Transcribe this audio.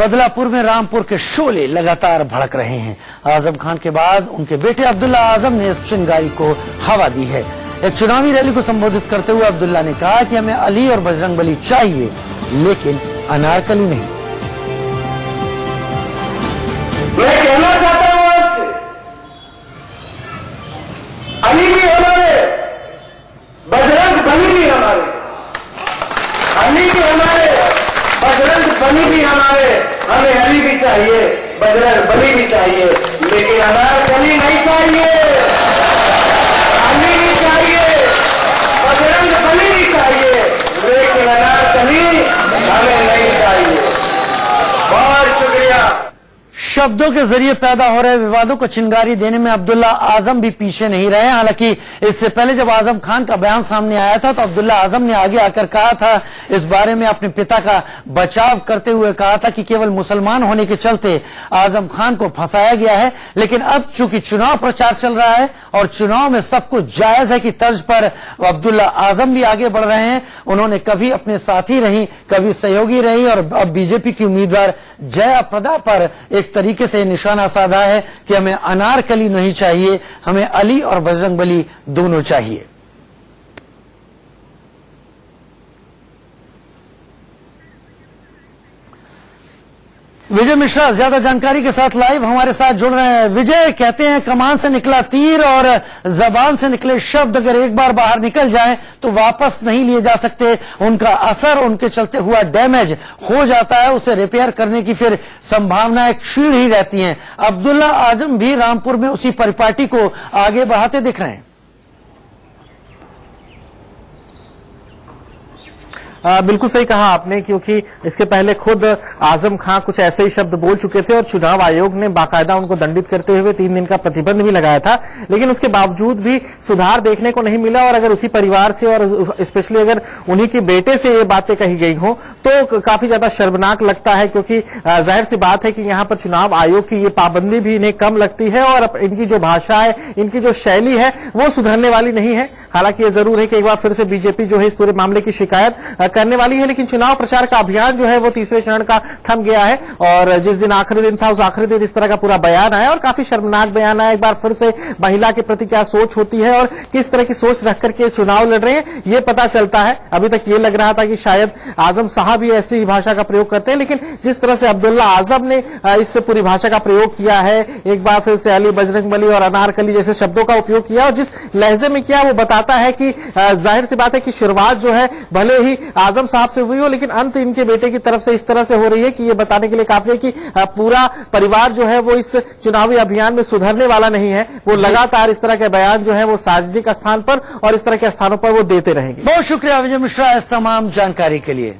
बदलापुर में रामपुर के शोले लगातार भड़क रहे हैं। आजम खान के बाद उनके बेटे अब्दुल्ला आजम ने इस चिंगारी को हवा दी है। एक चुनावी रैली को संबोधित करते हुए अब्दुल्ला ने कहा कि हमें अली और बजरंगबली चाहिए, लेकिन अनारकली नहीं। मैं कहना चाहता हूं आपसे, अली भी हमारे, बजरंगबली भी हमारे, अली भी हमारे, बजरंगबली भी हमारे। हमें अली भी चाहिए, बजरंगबली भी चाहिए, लेकिन अनारकली नहीं चाहिए। अली भी चाहिए, बजरंगबली भी चाहिए, लेकिन अनारकली हमें नहीं चाहिए। बहुत शुक्रिया। शब्दों के जरिए पैदा हो रहे विवादों को चिंगारी देने में अब्दुल्ला आजम भी पीछे नहीं रहे। हालांकि इससे पहले जब आजम खान का बयान सामने आया था तो अब्दुल्ला आजम ने आगे आकर कहा था, इस बारे में अपने पिता का बचाव करते हुए कहा था कि केवल मुसलमान होने के चलते आजम खान को फंसाया गया है। लेकिन अब चूंकि चुनाव प्रचार चल रहा है और चुनाव में सब कुछ जायज है की तर्ज पर अब्दुल्ला आजम भी आगे बढ़ रहे हैं। उन्होंने कभी अपने साथी रही, कभी सहयोगी रही और अब बीजेपी की उम्मीदवार जया प्रदा पर एक तरीके से निशाना साधा है कि हमें अनारकली नहीं चाहिए, हमें अली और बजरंगबली दोनों चाहिए। विजय मिश्रा ज्यादा जानकारी के साथ लाइव हमारे साथ जुड़ रहे हैं। विजय, कहते हैं कमान से निकला तीर और जबान से निकले शब्द अगर एक बार बाहर निकल जाएं तो वापस नहीं लिए जा सकते। उनका असर, उनके चलते हुआ डैमेज हो जाता है, उसे रिपेयर करने की फिर संभावनाएं क्षीण ही रहती हैं। अब्दुल्ला आजम भी रामपुर में उसी परिपाटी को आगे बढ़ाते दिख रहे हैं। बिल्कुल सही कहा आपने, क्योंकि इसके पहले खुद आजम खान कुछ ऐसे ही शब्द बोल चुके थे और चुनाव आयोग ने बाकायदा उनको दंडित करते हुए 3 दिन का प्रतिबंध भी लगाया था। लेकिन उसके बावजूद भी सुधार देखने को नहीं मिला। और अगर उसी परिवार से और स्पेशली अगर उन्हीं के बेटे से ये बातें कही गई हो तो काफी ज्यादा शर्मनाक लगता है, क्योंकि जाहिर सी बात है कि यहाँ पर चुनाव आयोग की ये पाबंदी भी इन्हें कम लगती है और इनकी जो भाषा है, इनकी जो शैली है वो सुधरने वाली नहीं है। हालांकि ये जरूर है कि एक बार फिर से बीजेपी जो है इस पूरे मामले की शिकायत करने वाली है। लेकिन चुनाव प्रचार का अभियान जो है वो तीसरे चरण का थम गया है और जिस दिन आखिरी दिन था उस आखिरी दिन इस तरह का पूरा बयान आया और काफी शर्मनाक बयान आया। एक बार फिर से महिला के प्रति क्या सोच होती है और किस तरह की सोच रख करके चुनाव लड़ रहे हैं ये पता चलता है। अभी तक ये लग रहा था कि शायद आजम साहब भी ऐसी ही भाषा का प्रयोग करते हैं, लेकिन जिस तरह से अब्दुल्ला आजम ने इस पूरी भाषा का प्रयोग किया है, एक बार फिर से अली, बजरंगबली और अनारकली जैसे शब्दों का उपयोग किया और जिस लहजे में किया वो बताता है कि जाहिर सी बात है कि शुरुआत जो है भले ही आजम साहब से हुई हो, लेकिन अंत इनके बेटे की तरफ से इस तरह से हो रही है कि ये बताने के लिए काफी है कि पूरा परिवार जो है वो इस चुनावी अभियान में सुधरने वाला नहीं है। वो लगातार इस तरह के बयान जो है वो सार्वजनिक स्थान पर और इस तरह के स्थानों पर वो देते रहेंगे। बहुत शुक्रिया विजय मिश्रा इस तमाम जानकारी के लिए।